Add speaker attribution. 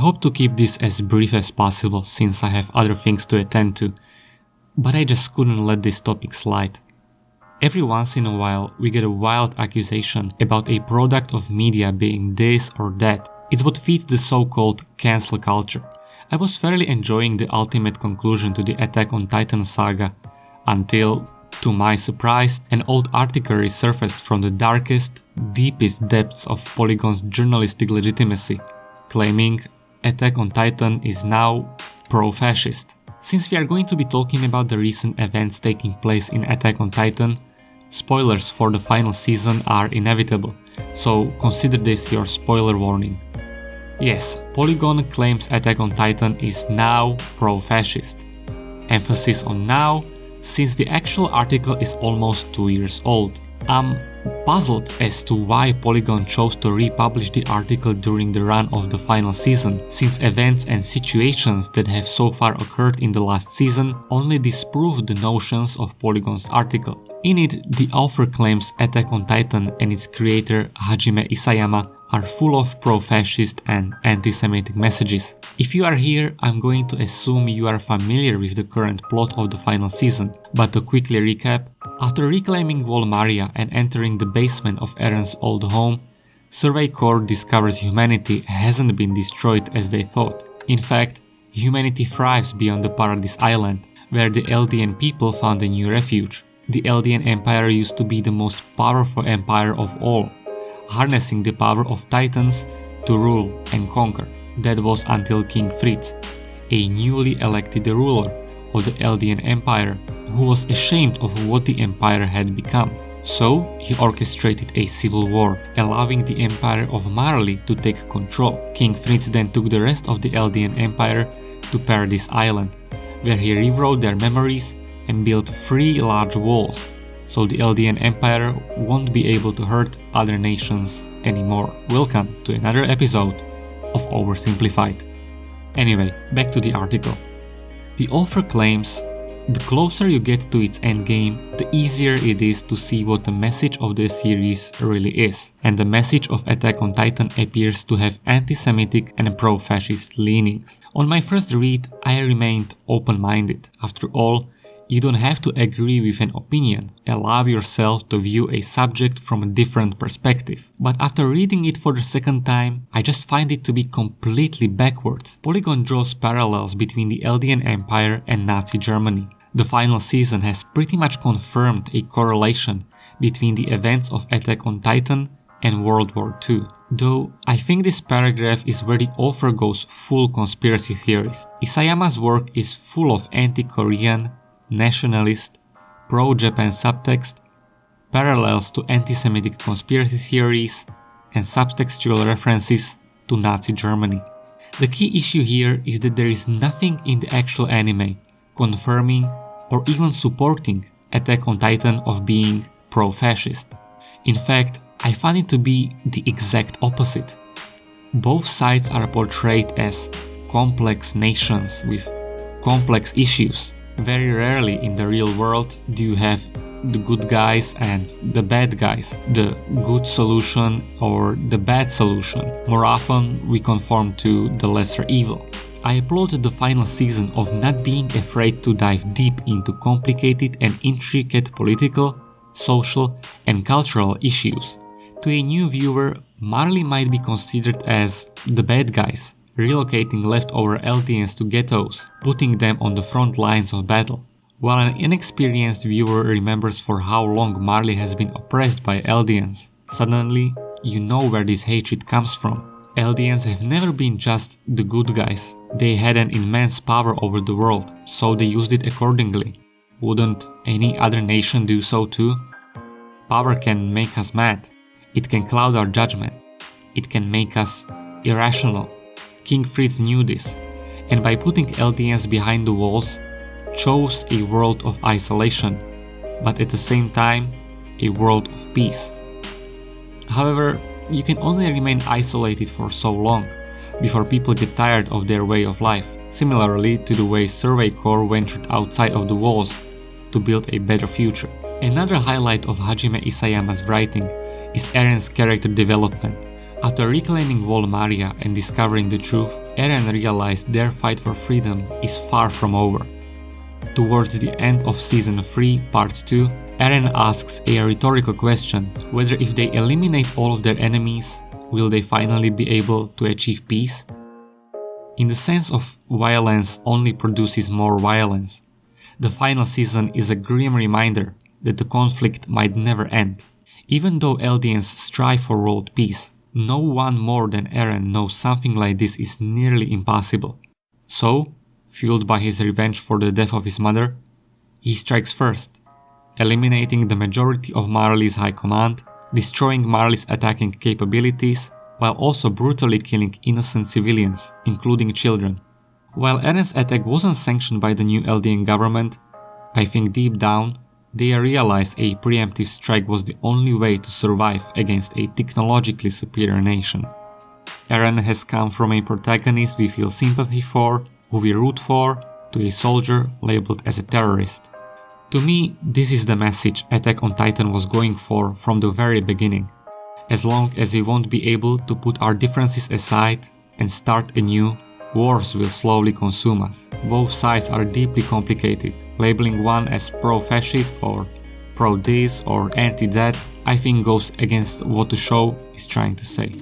Speaker 1: hope to keep this as brief as possible since I have other things to attend to, but I just couldn't let this topic slide. Every once in a while we get a wild accusation about a product of media being this or that. It's what feeds the so-called cancel culture. I was fairly enjoying the ultimate conclusion to the Attack on Titan saga until, to my surprise, an old article resurfaced from the darkest, deepest depths of Polygon's journalistic legitimacy, claiming Attack on Titan is now pro-fascist. Since we are going to be talking about the recent events taking place in Attack on Titan, spoilers for the final season are inevitable, so consider this your spoiler warning. Yes, Polygon claims Attack on Titan is now pro-fascist. Emphasis on now, since the actual article is almost 2 years old. I'm puzzled as to why Polygon chose to republish the article during the run of the final season, since events and situations that have so far occurred in the last season only disprove the notions of Polygon's article. In it, the author claims Attack on Titan and its creator Hajime Isayama are full of pro-fascist and anti-Semitic messages. If you are here, I'm going to assume you are familiar with the current plot of the final season, but to quickly recap, after reclaiming Wall Maria and entering the basement of Eren's old home, Survey Corps discovers humanity hasn't been destroyed as they thought. In fact, humanity thrives beyond the Paradise Island, where the Eldian people found a new refuge. The Eldian Empire used to be the most powerful empire of all, harnessing the power of Titans to rule and conquer. That was until King Fritz, a newly elected ruler of the Eldian Empire, who was ashamed of what the empire had become. So he orchestrated a civil war, allowing the Empire of Marley to take control. King Fritz then took the rest of the Eldian Empire to Paradise Island, where he rewrote their memories and built 3 large walls, so the Eldian Empire won't be able to hurt other nations anymore. Welcome to another episode of Oversimplified. Anyway, back to the article. The author claims, the closer you get to its endgame, the easier it is to see what the message of the series really is, and the message of Attack on Titan appears to have anti-Semitic and pro-fascist leanings. On my first read, I remained open-minded. After all, you don't have to agree with an opinion, allow yourself to view a subject from a different perspective. But after reading it for the second time, I just find it to be completely backwards. Polygon draws parallels between the Eldian Empire and Nazi Germany. The final season has pretty much confirmed a correlation between the events of Attack on Titan and World War II. Though I think this paragraph is where the author goes full conspiracy theorist. Isayama's work is full of anti-Korean, nationalist, pro-Japan subtext, parallels to anti-Semitic conspiracy theories, and subtextual references to Nazi Germany. The key issue here is that there is nothing in the actual anime confirming or even supporting Attack on Titan of being pro-fascist. In fact, I find it to be the exact opposite. Both sides are portrayed as complex nations with complex issues. Very rarely in the real world do you have the good guys and the bad guys, the good solution or the bad solution. More often we conform to the lesser evil. I applaud the final season of not being afraid to dive deep into complicated and intricate political, social and cultural issues. To a new viewer, Marley might be considered as the bad guys, relocating leftover Eldians to ghettos, putting them on the front lines of battle. While an inexperienced viewer remembers for how long Marley has been oppressed by Eldians, suddenly you know where this hatred comes from. Eldians have never been just the good guys. They had an immense power over the world, so they used it accordingly. Wouldn't any other nation do so too? Power can make us mad. It can cloud our judgment. It can make us irrational. King Fritz knew this, and by putting Eldians behind the walls, chose a world of isolation, but at the same time, a world of peace. However, you can only remain isolated for so long, before people get tired of their way of life, similarly to the way Survey Corps ventured outside of the walls to build a better future. Another highlight of Hajime Isayama's writing is Eren's character development. After reclaiming Wall Maria and discovering the truth, Eren realized their fight for freedom is far from over. Towards the end of Season 3, Part 2, Eren asks a rhetorical question whether if they eliminate all of their enemies, will they finally be able to achieve peace? In the sense of violence only produces more violence, the final season is a grim reminder that the conflict might never end. Even though Eldians strive for world peace, no one more than Eren knows something like this is nearly impossible. So, fueled by his revenge for the death of his mother, he strikes first, eliminating the majority of Marley's high command, destroying Marley's attacking capabilities, while also brutally killing innocent civilians, including children. While Eren's attack wasn't sanctioned by the new Eldian government, I think deep down, they realized a preemptive strike was the only way to survive against a technologically superior nation. Eren has come from a protagonist we feel sympathy for, who we root for, to a soldier labeled as a terrorist. To me, this is the message Attack on Titan was going for from the very beginning. As long as we won't be able to put our differences aside and start anew, wars will slowly consume us. Both sides are deeply complicated. Labeling one as pro-fascist or pro-this or anti-that, I think goes against what the show is trying to say.